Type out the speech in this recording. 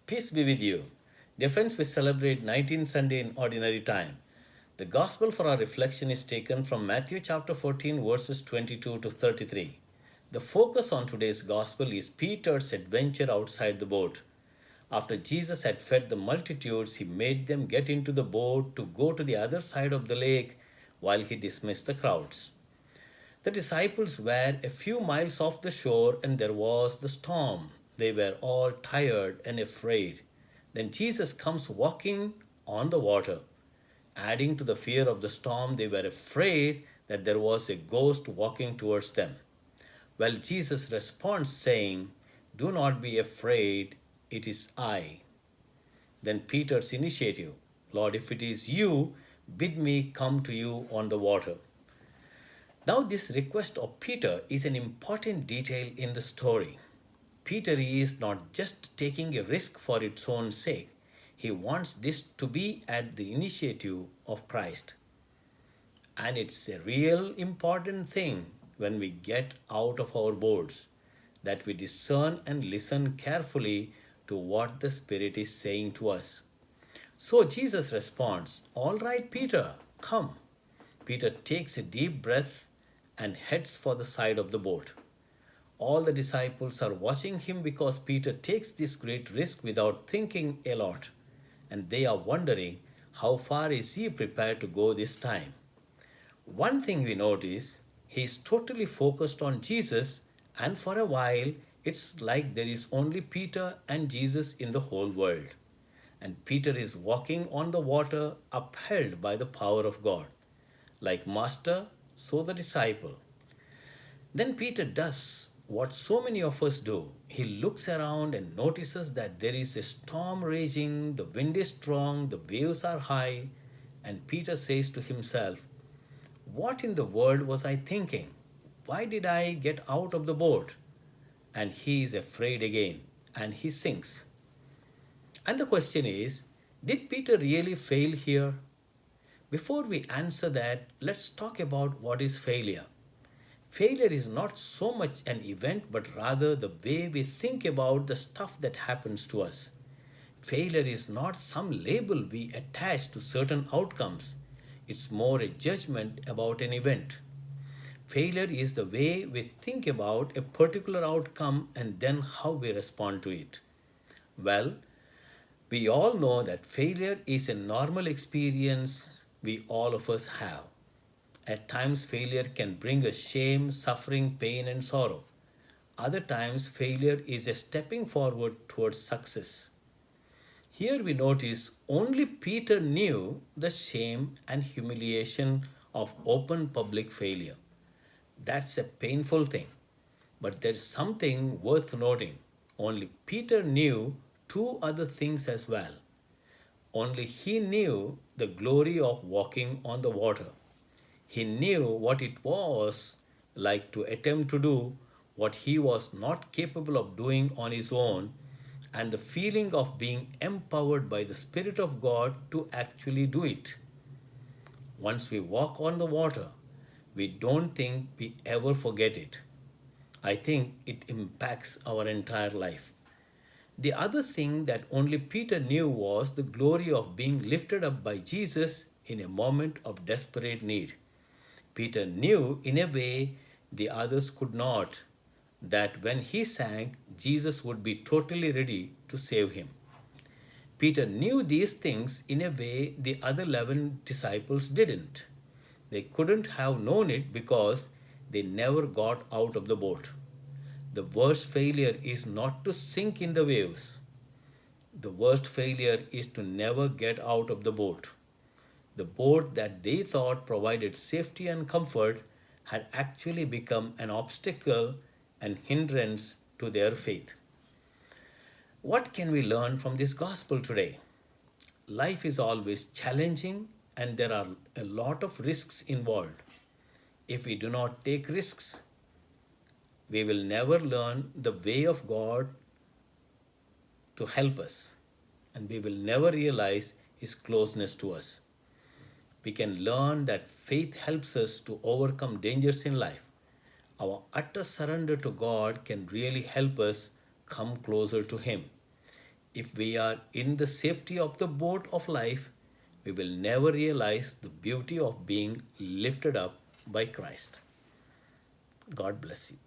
Peace be with you. Dear friends, we celebrate 19th Sunday in Ordinary Time. The Gospel for our reflection is taken from Matthew chapter 14, verses 22 to 33. The focus on today's Gospel is Peter's adventure outside the boat. After Jesus had fed the multitudes, he made them get into the boat to go to the other side of the lake while he dismissed the crowds. The disciples were a few miles off the shore and there was the storm. They were all tired and afraid. Then Jesus comes walking on the water. Adding to the fear of the storm, they were afraid that there was a ghost walking towards them. Well, Jesus responds saying, "Do not be afraid, it is I." Then Peter's initiative, "Lord, if it is you, bid me come to you on the water." Now, this request of Peter is an important detail in the story. Peter is not just taking a risk for its own sake, he wants this to be at the initiative of Christ. And it's a real important thing when we get out of our boats that we discern and listen carefully to what the Spirit is saying to us. So Jesus responds, "All right, Peter, come." Peter takes a deep breath and heads for the side of the boat. All the disciples are watching him because Peter takes this great risk without thinking a lot, and they are wondering how far is he prepared to go this time. One thing we notice, he is totally focused on Jesus, and for a while it's like there is only Peter and Jesus in the whole world. And Peter is walking on the water upheld by the power of God. Like Master, so the disciple. Then Peter does what so many of us do. He looks around and notices that there is a storm raging, the wind is strong, the waves are high, and Peter says to himself, "What in the world was I thinking? Why did I get out of the boat?" And he is afraid again, and he sinks. And the question is, did Peter really fail here? Before we answer that, let's talk about what is failure. Failure is not so much an event, but rather the way we think about the stuff that happens to us. Failure is not some label we attach to certain outcomes, it's more a judgment about an event. Failure is the way we think about a particular outcome and then how we respond to it. Well, we all know that failure is a normal experience we all of us have. At times, failure can bring us shame, suffering, pain, and sorrow. Other times, failure is a stepping forward towards success. Here we notice only Peter knew the shame and humiliation of open public failure. That's a painful thing. But there's something worth noting. Only Peter knew two other things as well. Only he knew the glory of walking on the water. He knew what it was like to attempt to do what he was not capable of doing on his own, and the feeling of being empowered by the Spirit of God to actually do it. Once we walk on the water, we don't think we ever forget it. I think it impacts our entire life. The other thing that only Peter knew was the glory of being lifted up by Jesus in a moment of desperate need. Peter knew in a way the others could not that when he sank, Jesus would be totally ready to save him. Peter knew these things in a way the other 11 disciples didn't. They couldn't have known it because they never got out of the boat. The worst failure is not to sink in the waves. The worst failure is to never get out of the boat. The boat that they thought provided safety and comfort had actually become an obstacle and hindrance to their faith. What can we learn from this gospel today? Life is always challenging and there are a lot of risks involved. If we do not take risks, we will never learn the way of God to help us, and we will never realize His closeness to us. We can learn that faith helps us to overcome dangers in life. Our utter surrender to God can really help us come closer to Him. If we are in the safety of the boat of life, we will never realize the beauty of being lifted up by Christ. God bless you.